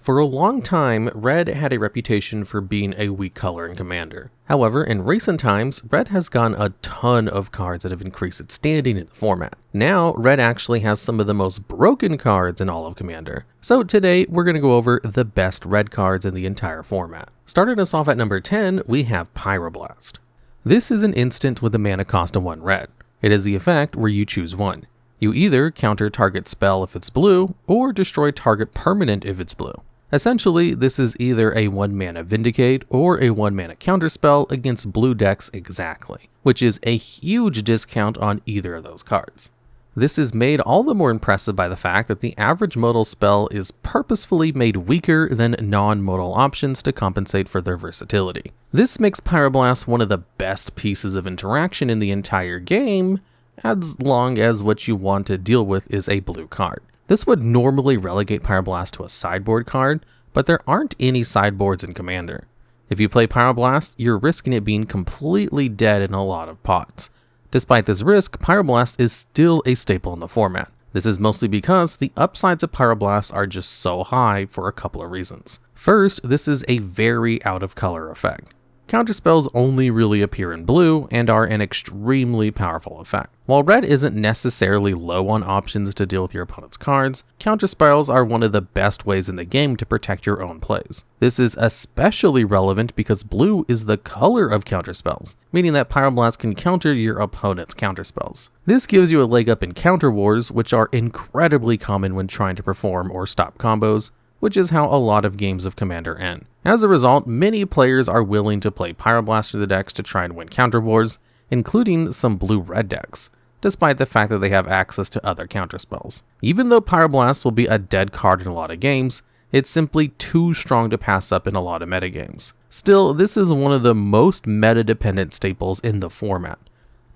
For a long time, red had a reputation for being a weak color in Commander. However, in recent times, red has gotten a ton of cards that have increased its standing in the format. Now, red actually has some of the most broken cards in all of Commander. So today, we're going to go over the best red cards in the entire format. Starting us off at number 10, we have Pyroblast. This is an instant with a mana cost of 1 red. It is the effect where you choose one. You either counter target spell if it's blue, or destroy target permanent if it's blue. Essentially, this is either a 1 mana Vindicate or a 1 mana counterspell against blue decks exactly, which is a huge discount on either of those cards. This is made all the more impressive by the fact that the average modal spell is purposefully made weaker than non-modal options to compensate for their versatility. This makes Pyroblast one of the best pieces of interaction in the entire game, as long as what you want to deal with is a blue card. This would normally relegate Pyroblast to a sideboard card, but there aren't any sideboards in Commander. If you play Pyroblast, you're risking it being completely dead in a lot of pots. Despite this risk, Pyroblast is still a staple in the format. This is mostly because the upsides of Pyroblast are just so high for a couple of reasons. First, this is a very out of color effect. Counterspells only really appear in blue and are an extremely powerful effect. While red isn't necessarily low on options to deal with your opponent's cards, counterspells are one of the best ways in the game to protect your own plays. This is especially relevant because blue is the color of counterspells, meaning that Pyroblast can counter your opponent's counterspells. This gives you a leg up in counter wars, which are incredibly common when trying to perform or stop combos, which is how a lot of games of Commander end. As a result, many players are willing to play Pyroblast through the decks to try and win counter wars, including some blue-red decks, despite the fact that they have access to other counterspells. Even though Pyroblast will be a dead card in a lot of games, it's simply too strong to pass up in a lot of metagames. Still, this is one of the most meta-dependent staples in the format.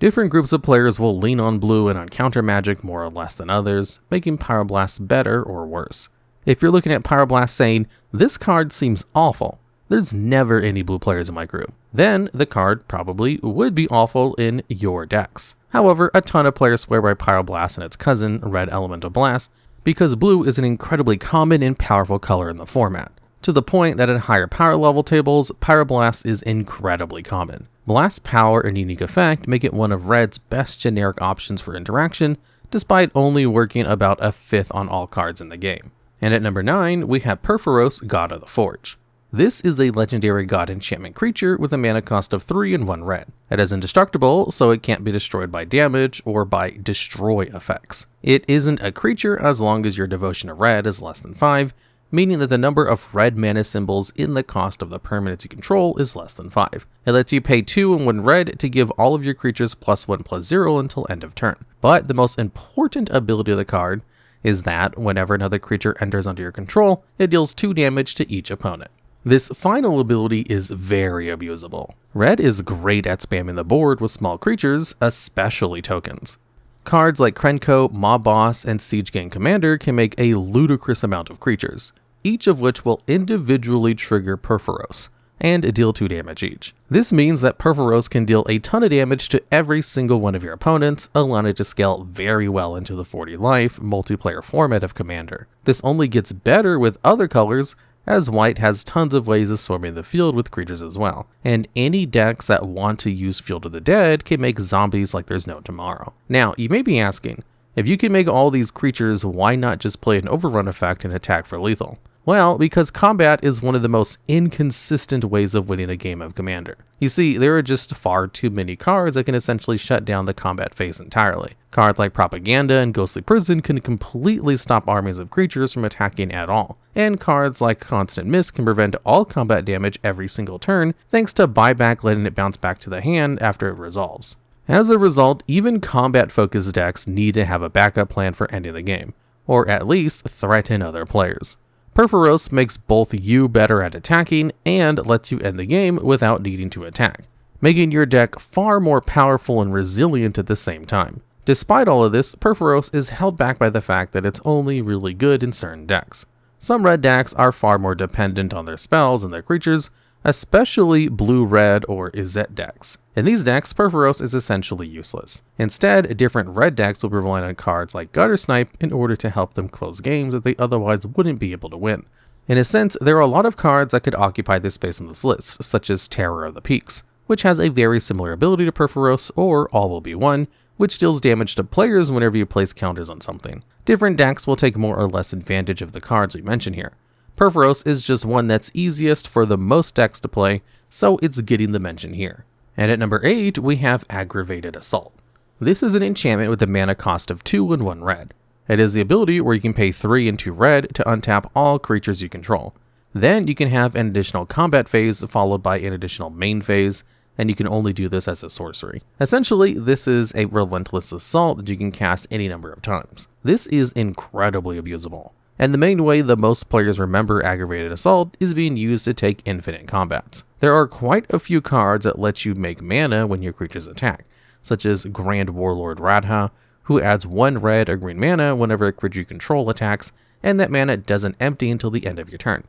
Different groups of players will lean on blue and on counter magic more or less than others, making Pyroblast better or worse. If you're looking at Pyroblast saying, this card seems awful, there's never any blue players in my group, then the card probably would be awful in your decks. However, a ton of players swear by Pyroblast and its cousin, Red Elemental Blast, because blue is an incredibly common and powerful color in the format, to the point that at higher power level tables, Pyroblast is incredibly common. Blast's power and unique effect make it one of red's best generic options for interaction, despite only working about a fifth on all cards in the game. And at number 9, we have Purphoros, God of the Forge. This is a legendary god enchantment creature with a mana cost of 3 and 1 red. It is indestructible, so it can't be destroyed by damage or by destroy effects. It isn't a creature as long as your devotion to red is less than 5, meaning that the number of red mana symbols in the cost of the permanents you control is less than 5. It lets you pay 2 and 1 red to give all of your creatures +1/+0 until end of turn. But the most important ability of the card is that whenever another creature enters under your control, it deals 2 damage to each opponent. This final ability is very abusable. Red is great at spamming the board with small creatures, especially tokens. Cards like Krenko, Mob Boss, and Siege Gang Commander can make a ludicrous amount of creatures, each of which will individually trigger Purphoros, and deal 2 damage each. This means that Purphoros can deal a ton of damage to every single one of your opponents, allowing it to scale very well into the 40 life multiplayer format of Commander. This only gets better with other colors, as white has tons of ways of swarming the field with creatures as well, and any decks that want to use Field of the Dead can make zombies like there's no tomorrow. Now, you may be asking, if you can make all these creatures, why not just play an overrun effect and attack for lethal? Well, because combat is one of the most inconsistent ways of winning a game of Commander. You see, there are just far too many cards that can essentially shut down the combat phase entirely. Cards like Propaganda and Ghostly Prison can completely stop armies of creatures from attacking at all, and cards like Constant Mist can prevent all combat damage every single turn thanks to buyback letting it bounce back to the hand after it resolves. As a result, even combat-focused decks need to have a backup plan for ending the game, or at least threaten other players. Purphoros makes both you better at attacking and lets you end the game without needing to attack, making your deck far more powerful and resilient at the same time. Despite all of this, Purphoros is held back by the fact that it's only really good in certain decks. Some red decks are far more dependent on their spells and their creatures, especially blue-red or Izzet decks. In these decks, Purphoros is essentially useless. Instead, different red decks will rely on cards like Gutter Snipe in order to help them close games that they otherwise wouldn't be able to win. In a sense, there are a lot of cards that could occupy this space on this list, such as Terror of the Peaks, which has a very similar ability to Purphoros, or All Will Be One, which deals damage to players whenever you place counters on something. Different decks will take more or less advantage of the cards we mention here. Purphoros is just one that's easiest for the most decks to play, so it's getting the mention here. And at number 8, we have Aggravated Assault. This is an enchantment with a mana cost of 2 and 1 red. It is the ability where you can pay 3 and 2 red to untap all creatures you control. Then you can have an additional combat phase followed by an additional main phase, and you can only do this as a sorcery. Essentially, this is a relentless assault that you can cast any number of times. This is incredibly abusable, and the main way the most players remember Aggravated Assault is being used to take infinite combats. There are quite a few cards that let you make mana when your creatures attack, such as Grand Warlord Radha, who adds 1 red or green mana whenever a creature you control attacks, and that mana doesn't empty until the end of your turn.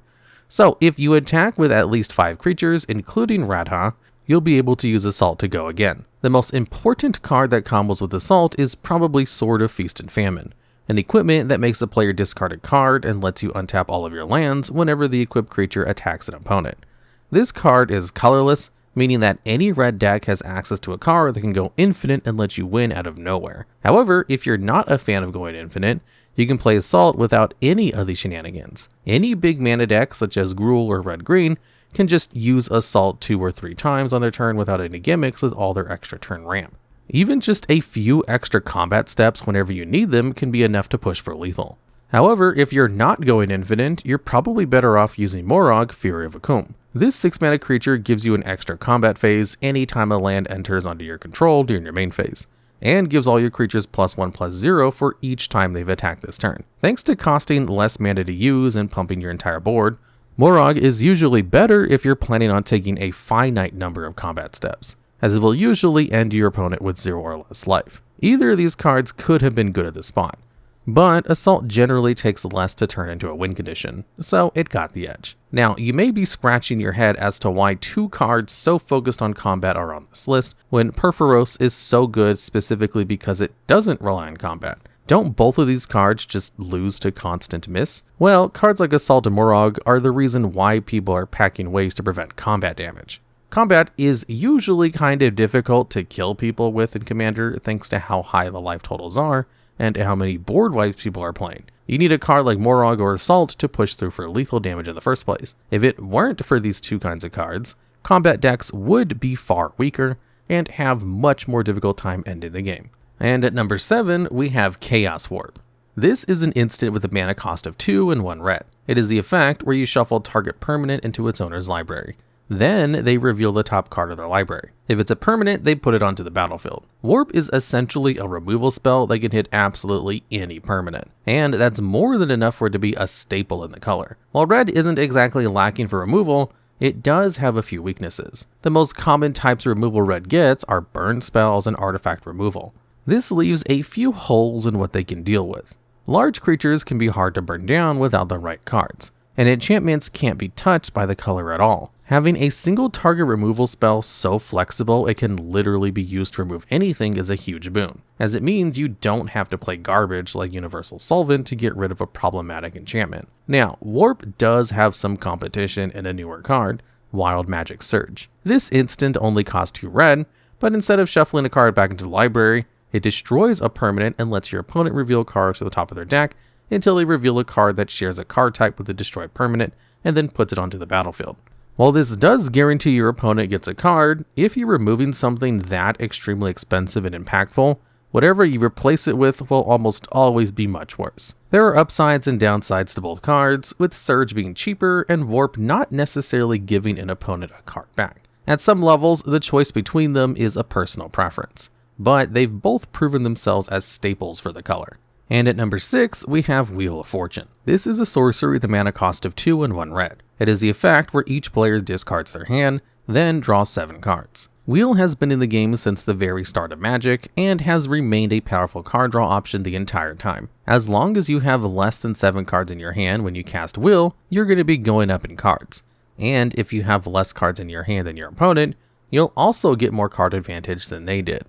So if you attack with at least 5 creatures, including Radha, you'll be able to use Assault to go again. The most important card that combos with Assault is probably Sword of Feast and Famine, an equipment that makes the player discard a card and lets you untap all of your lands whenever the equipped creature attacks an opponent. This card is colorless, meaning that any red deck has access to a card that can go infinite and let you win out of nowhere. However, if you're not a fan of going infinite, you can play Assault without any of these shenanigans. Any big mana deck, such as Gruul or Red-Green, can just use Assault 2 or 3 times on their turn without any gimmicks with all their extra turn ramp. Even just a few extra combat steps whenever you need them can be enough to push for lethal. However, if you're not going infinite, you're probably better off using Moraug, Fury of Akoum. This 6-mana creature gives you an extra combat phase anytime a land enters onto your control during your main phase, and gives all your creatures +1/+0 for each time they've attacked this turn. Thanks to costing less mana to use and pumping your entire board, Moraug is usually better if you're planning on taking a finite number of combat steps, as it will usually end your opponent with 0 or less life. Either of these cards could have been good at this spot, but Assault generally takes less to turn into a win condition, so it got the edge. Now, you may be scratching your head as to why 2 cards so focused on combat are on this list, when Purphoros is so good specifically because it doesn't rely on combat. Don't both of these cards just lose to constant miss? Well, cards like Assault and Moraug are the reason why people are packing ways to prevent combat damage. Combat is usually kind of difficult to kill people with in Commander thanks to how high the life totals are, and how many board wipes people are playing. You need a card like Moraug or Assault to push through for lethal damage in the first place. If it weren't for these 2 kinds of cards, combat decks would be far weaker and have much more difficult time ending the game. And at number 7, we have Chaos Warp. This is an instant with a mana cost of 2 and 1 red. It is the effect where you shuffle target permanent into its owner's library. Then they reveal the top card of their library. If it's a permanent, they put it onto the battlefield. Warp is essentially a removal spell that can hit absolutely any permanent, and that's more than enough for it to be a staple in the color. While red isn't exactly lacking for removal, it does have a few weaknesses. The most common types of removal red gets are burn spells and artifact removal. This leaves a few holes in what they can deal with. Large creatures can be hard to burn down without the right cards, and enchantments can't be touched by the color at all. Having a single target removal spell so flexible it can literally be used to remove anything is a huge boon, as it means you don't have to play garbage like Universal Solvent to get rid of a problematic enchantment. Now, Warp does have some competition in a newer card, Wild Magic Surge. This instant only costs 2 red, but instead of shuffling a card back into the library, it destroys a permanent and lets your opponent reveal cards to the top of their deck until they reveal a card that shares a card type with the destroyed permanent and then puts it onto the battlefield. While this does guarantee your opponent gets a card, if you're removing something that extremely expensive and impactful, whatever you replace it with will almost always be much worse. There are upsides and downsides to both cards, with Surge being cheaper and Warp not necessarily giving an opponent a card back. At some levels, the choice between them is a personal preference, but they've both proven themselves as staples for the color. And at number 6, we have Wheel of Fortune. This is a sorcery with a mana cost of 2 and 1 red. It is the effect where each player discards their hand, then draws 7 cards. Wheel has been in the game since the very start of Magic, and has remained a powerful card draw option the entire time. As long as you have less than 7 cards in your hand when you cast Wheel, you're going to be going up in cards. And if you have less cards in your hand than your opponent, you'll also get more card advantage than they did.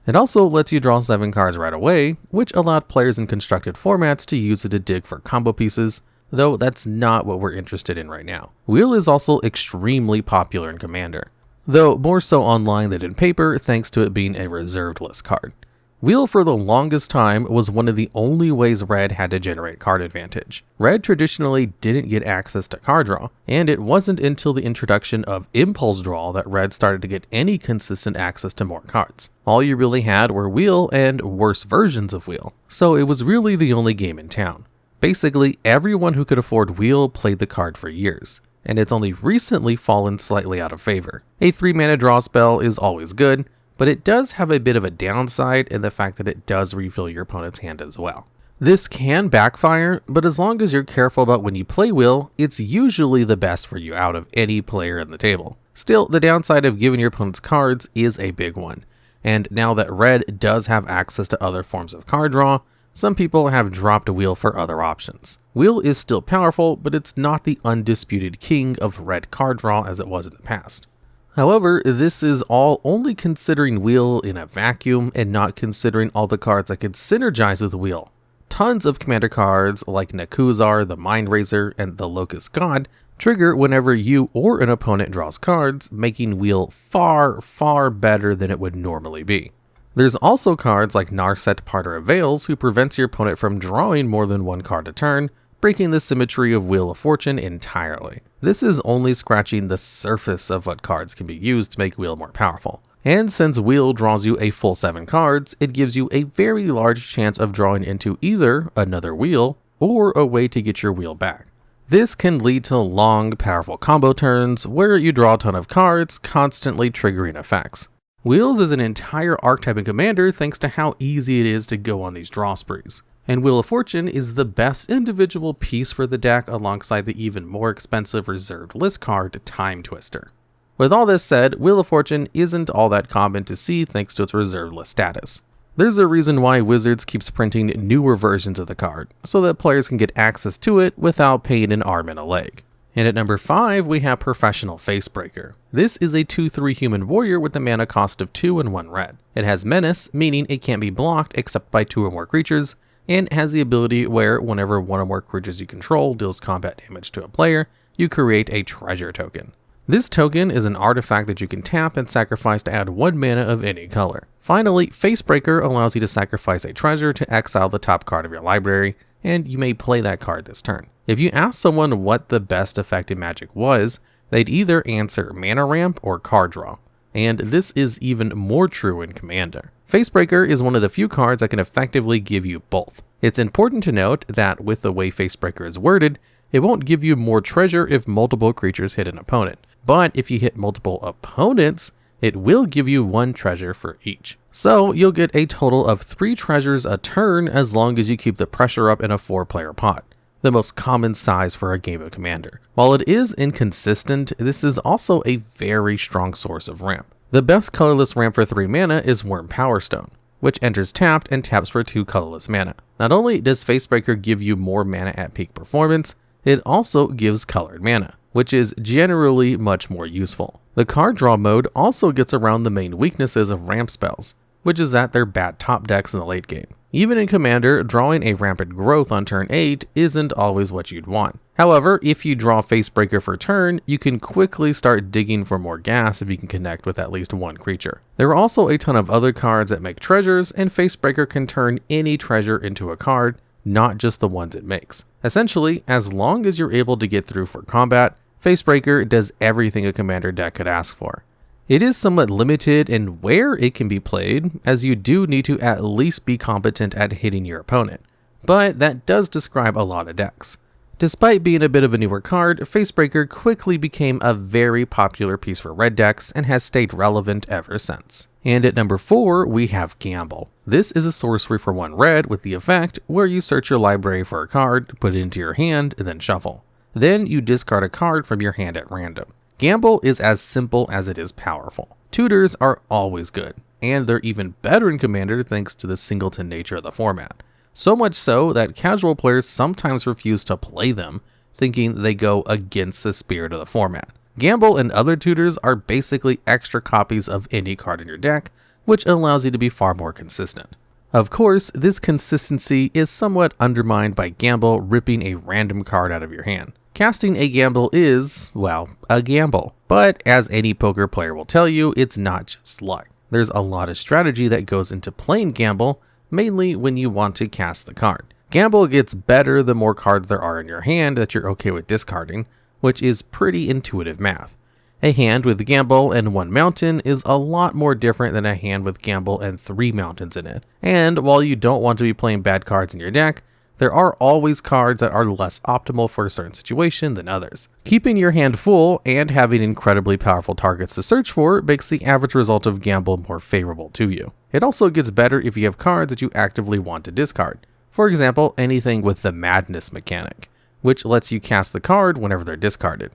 It also lets you draw 7 cards right away, which allowed players in constructed formats to use it to dig for combo pieces, though that's not what we're interested in right now. Wheel is also extremely popular in Commander, though more so online than in paper thanks to it being a reserved list card. Wheel for the longest time was one of the only ways Red had to generate card advantage. Red traditionally didn't get access to card draw, and it wasn't until the introduction of Impulse Draw that Red started to get any consistent access to more cards. All you really had were Wheel and worse versions of Wheel, so it was really the only game in town. Basically, everyone who could afford Wheel played the card for years, and it's only recently fallen slightly out of favor. A 3-mana draw spell is always good, but it does have a bit of a downside in the fact that it does refill your opponent's hand as well. This can backfire, but as long as you're careful about when you play Wheel, it's usually the best for you out of any player in the table. Still, the downside of giving your opponents cards is a big one, and now that Red does have access to other forms of card draw, some people have dropped Wheel for other options. Wheel is still powerful, but it's not the undisputed king of Red card draw as it was in the past. However, this is all only considering Wheel in a vacuum and not considering all the cards that could synergize with Wheel. Tons of commander cards like Nekuzar, the Mind Razor, and the Locust God trigger whenever you or an opponent draws cards, making Wheel far, far better than it would normally be. There's also cards like Narset Parter of Veils who prevents your opponent from drawing more than one card a turn, breaking the symmetry of Wheel of Fortune entirely. This is only scratching the surface of what cards can be used to make Wheel more powerful. And since Wheel draws you a full 7 cards, it gives you a very large chance of drawing into either another Wheel or a way to get your Wheel back. This can lead to long, powerful combo turns where you draw a ton of cards, constantly triggering effects. Wheels is an entire archetype in Commander thanks to how easy it is to go on these draw sprees. And Wheel of Fortune is the best individual piece for the deck alongside the even more expensive reserved list card Time Twister. With all this said, Wheel of Fortune isn't all that common to see thanks to its reserved list status. There's a reason why Wizards keeps printing newer versions of the card, so that players can get access to it without paying an arm and a leg. And at number 5, we have Professional Facebreaker. This is a 2/3 human warrior with a mana cost of 2 and 1 red. It has Menace, meaning it can't be blocked except by 2 or more creatures, and has the ability where whenever one or more creatures you control deals combat damage to a player, you create a treasure token. This token is an artifact that you can tap and sacrifice to add 1 mana of any color. Finally, Facebreaker allows you to sacrifice a treasure to exile the top card of your library, and you may play that card this turn. If you ask someone what the best effect in Magic was, they'd either answer mana ramp or card draw, and this is even more true in Commander. Facebreaker is one of the few cards that can effectively give you both. It's important to note that with the way Facebreaker is worded, it won't give you more treasure if multiple creatures hit an opponent, but if you hit multiple opponents, it will give you 1 treasure for each. So you'll get a total of 3 treasures a turn as long as you keep the pressure up in a 4-player pot, the most common size for a game of Commander. While it is inconsistent, this is also a very strong source of ramp. The best colorless ramp for 3 mana is Worm Powerstone, which enters tapped and taps for 2 colorless mana. Not only does Facebreaker give you more mana at peak performance, it also gives colored mana, which is generally much more useful. The card draw mode also gets around the main weaknesses of ramp spells, which is that they're bad top decks in the late game. Even in Commander, drawing a Rampant Growth on turn 8 isn't always what you'd want. However, if you draw Facebreaker for turn, you can quickly start digging for more gas if you can connect with at least 1 creature. There are also a ton of other cards that make treasures, and Facebreaker can turn any treasure into a card, not just the ones it makes. Essentially, as long as you're able to get through for combat, Facebreaker does everything a Commander deck could ask for. It is somewhat limited in where it can be played, as you do need to at least be competent at hitting your opponent, but that does describe a lot of decks. Despite being a bit of a newer card, Facebreaker quickly became a very popular piece for red decks and has stayed relevant ever since. And at number 4, we have Gamble. This is a sorcery for 1 red with the effect where you search your library for a card, put it into your hand, and then shuffle. Then you discard a card from your hand at random. Gamble is as simple as it is powerful. Tutors are always good, and they're even better in Commander thanks to the singleton nature of the format. So much so that casual players sometimes refuse to play them, thinking they go against the spirit of the format. Gamble and other tutors are basically extra copies of any card in your deck, which allows you to be far more consistent. Of course, this consistency is somewhat undermined by Gamble ripping a random card out of your hand. Casting a gamble is, well, a gamble. But as any poker player will tell you, it's not just luck. There's a lot of strategy that goes into playing Gamble, mainly when you want to cast the card. Gamble gets better the more cards there are in your hand that you're okay with discarding, which is pretty intuitive math. A hand with Gamble and 1 mountain is a lot more different than a hand with Gamble and 3 mountains in it. And while you don't want to be playing bad cards in your deck, there are always cards that are less optimal for a certain situation than others. Keeping your hand full and having incredibly powerful targets to search for makes the average result of Gamble more favorable to you. It also gets better if you have cards that you actively want to discard. For example, anything with the Madness mechanic, which lets you cast the card whenever they're discarded.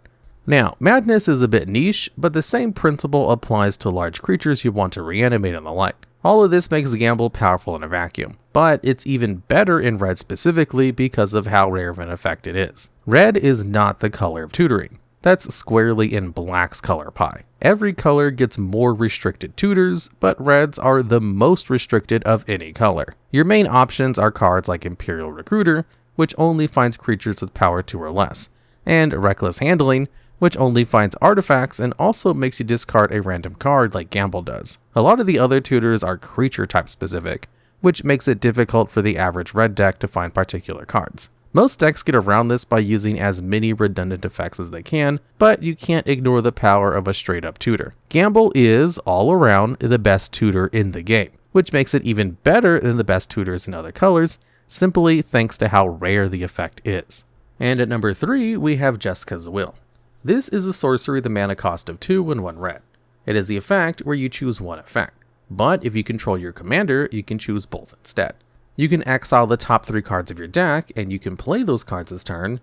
Now, Madness is a bit niche, but the same principle applies to large creatures you want to reanimate and the like. All of this makes Gamble powerful in a vacuum, but it's even better in red specifically because of how rare of an effect it is. Red is not the color of tutoring. That's squarely in black's color pie. Every color gets more restricted tutors, but reds are the most restricted of any color. Your main options are cards like Imperial Recruiter, which only finds creatures with power 2 or less, and Reckless Handling, which only finds artifacts and also makes you discard a random card like Gamble does. A lot of the other tutors are creature type specific, which makes it difficult for the average red deck to find particular cards. Most decks get around this by using as many redundant effects as they can, but you can't ignore the power of a straight up tutor. Gamble is, all around, the best tutor in the game, which makes it even better than the best tutors in other colors, simply thanks to how rare the effect is. And at number 3, we have Jeska's Will. This is a sorcery with a mana cost of 2 and 1 red. It is the effect where you choose one effect, but if you control your commander, you can choose both instead. You can exile the top 3 cards of your deck, and you can play those cards this turn,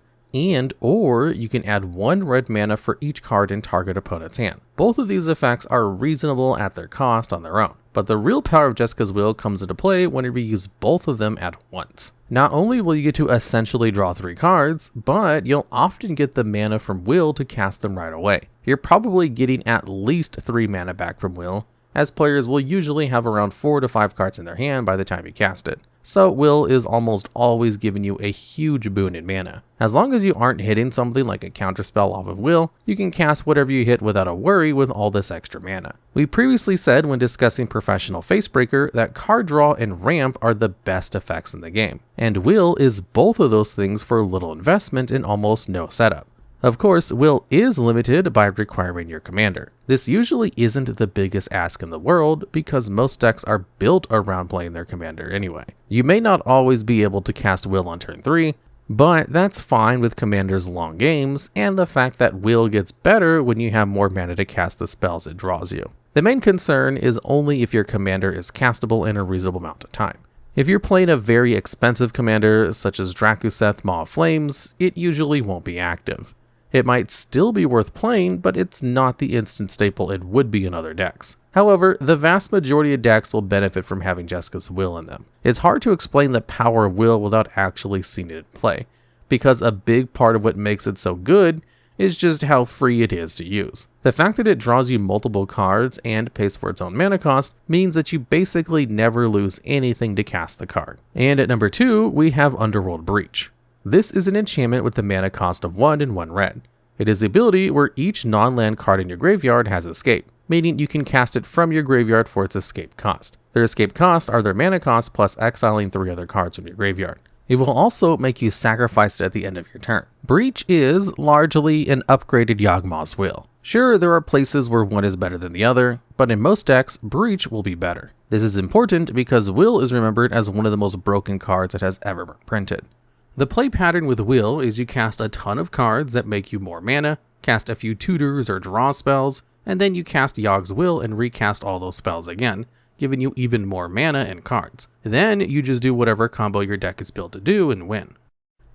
or you can add 1 red mana for each card in target opponent's hand. Both of these effects are reasonable at their cost on their own, but the real power of Jeska's Will comes into play whenever you use both of them at once. Not only will you get to essentially draw 3 cards, but you'll often get the mana from Will to cast them right away. You're probably getting at least 3 mana back from Will, as players will usually have around 4 to 5 cards in their hand by the time you cast it. So Will is almost always giving you a huge boon in mana. As long as you aren't hitting something like a counterspell off of Will, you can cast whatever you hit without a worry with all this extra mana. We previously said when discussing Professional Facebreaker that card draw and ramp are the best effects in the game, and Will is both of those things for little investment and almost no setup. Of course, Will is limited by requiring your commander. This usually isn't the biggest ask in the world because most decks are built around playing their commander anyway. You may not always be able to cast Will on turn 3, but that's fine with commander's long games and the fact that Will gets better when you have more mana to cast the spells it draws you. The main concern is only if your commander is castable in a reasonable amount of time. If you're playing a very expensive commander such as Drakuseth Maw of Flames, it usually won't be active. It might still be worth playing, but it's not the instant staple it would be in other decks. However, the vast majority of decks will benefit from having Jeska's Will in them. It's hard to explain the power of Will without actually seeing it play, because a big part of what makes it so good is just how free it is to use. The fact that it draws you multiple cards and pays for its own mana cost means that you basically never lose anything to cast the card. And at number 2, we have Underworld Breach. This is an enchantment with the mana cost of 1 and 1 red. It is the ability where each non-land card in your graveyard has escape, meaning you can cast it from your graveyard for its escape cost. Their escape costs are their mana cost plus exiling 3 other cards from your graveyard. It will also make you sacrifice it at the end of your turn. Breach is largely an upgraded Yawgmoth's Will. Sure, there are places where one is better than the other, but in most decks, Breach will be better. This is important because Will is remembered as one of the most broken cards that has ever been printed. The play pattern with Will is you cast a ton of cards that make you more mana, cast a few tutors or draw spells, and then you cast Yawg's Will and recast all those spells again, giving you even more mana and cards. Then you just do whatever combo your deck is built to do and win.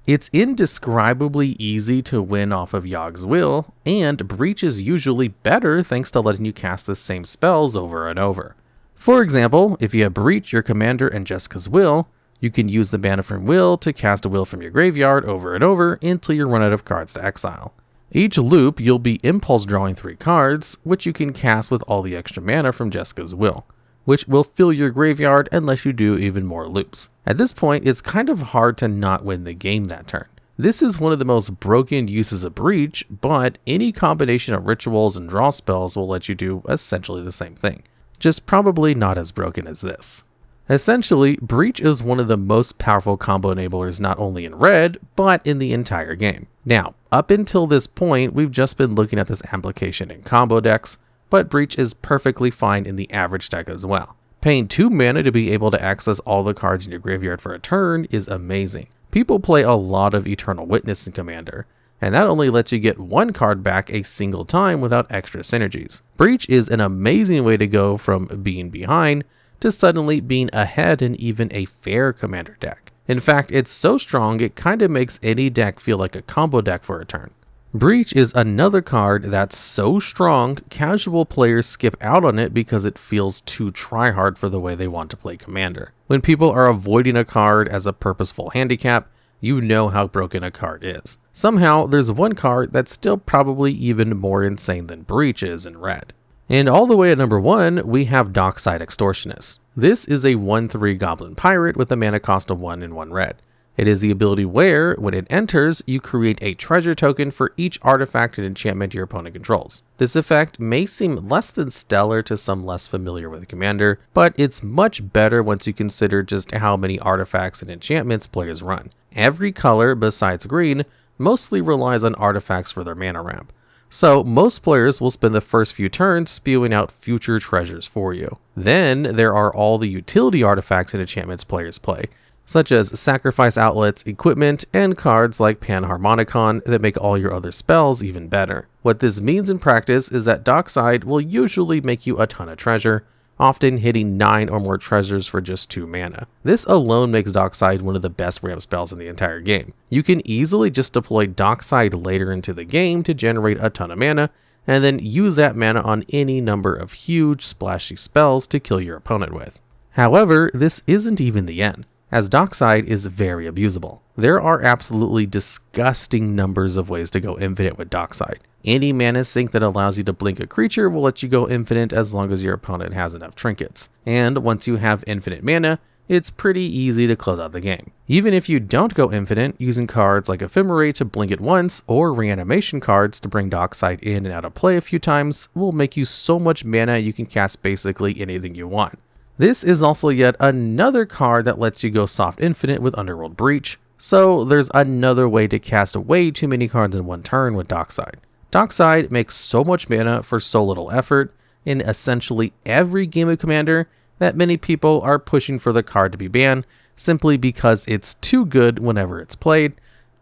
It's indescribably easy to win off of Yawg's Will, and Breach is usually better thanks to letting you cast the same spells over and over. For example, if you have Breach, your commander, and Jeska's Will, you can use the mana from Will to cast a Will from your graveyard over and over until you run out of cards to exile. Each loop, you'll be impulse drawing 3 cards, which you can cast with all the extra mana from Jeska's Will. which will fill your graveyard unless you do even more loops. At this point, it's kind of hard to not win the game that turn. This is one of the most broken uses of Breach, but any combination of rituals and draw spells will let you do essentially the same thing, just probably not as broken as this. Essentially, Breach is one of the most powerful combo enablers not only in Red, but in the entire game. Now, up until this point, we've just been looking at this application in combo decks, but Breach is perfectly fine in the average deck as well. Paying 2 mana to be able to access all the cards in your graveyard for a turn is amazing. People play a lot of Eternal Witness in Commander, and that only lets you get 1 card back a single time without extra synergies. Breach is an amazing way to go from being behind to suddenly being ahead in even a fair Commander deck. In fact, it's so strong it kinda makes any deck feel like a combo deck for a turn. Breach is another card that's so strong, casual players skip out on it because it feels too tryhard for the way they want to play Commander. When people are avoiding a card as a purposeful handicap, you know how broken a card is. Somehow, there's one card that's still probably even more insane than Breach is in Red. And all the way at number 1, we have Dockside Extortionist. This is a 1/3 Goblin Pirate with a mana cost of 1 and 1 red. It is the ability where, when it enters, you create a treasure token for each artifact and enchantment your opponent controls. This effect may seem less than stellar to some less familiar with Commander, but it's much better once you consider just how many artifacts and enchantments players run. Every color, besides green, mostly relies on artifacts for their mana ramp. So most players will spend the first few turns spewing out future treasures for you. Then there are all the utility artifacts and enchantments players play, such as sacrifice outlets, equipment, and cards like Panharmonicon that make all your other spells even better. What this means in practice is that Dockside will usually make you a ton of treasure, often hitting 9 or more treasures for just 2 mana. This alone makes Dockside one of the best ramp spells in the entire game. You can easily just deploy Dockside later into the game to generate a ton of mana, and then use that mana on any number of huge, splashy spells to kill your opponent with. However, this isn't even the end, as Dockside is very abusable. There are absolutely disgusting numbers of ways to go infinite with Dockside. Any mana sink that allows you to blink a creature will let you go infinite as long as your opponent has enough trinkets. And once you have infinite mana, it's pretty easy to close out the game. Even if you don't go infinite, using cards like Ephemerate to blink it once, or reanimation cards to bring Dockside in and out of play a few times, will make you so much mana you can cast basically anything you want. This is also yet another card that lets you go soft infinite with Underworld Breach, so there's another way to cast way too many cards in one turn with Dockside. Dockside makes so much mana for so little effort in essentially every game of Commander that many people are pushing for the card to be banned simply because it's too good whenever it's played,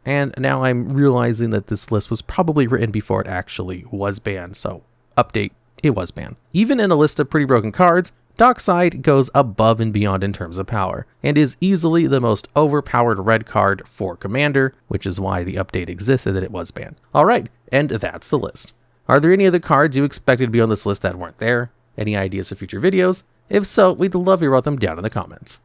and now I'm realizing that this list was probably written before it actually was banned, so update, it was banned. Even in a list of pretty broken cards, Dockside goes above and beyond in terms of power, and is easily the most overpowered red card for Commander, which is why the update existed that it was banned. Alright, and that's the list. Are there any other cards you expected to be on this list that weren't there? Any ideas for future videos? If so, we'd love to hear about them down in the comments.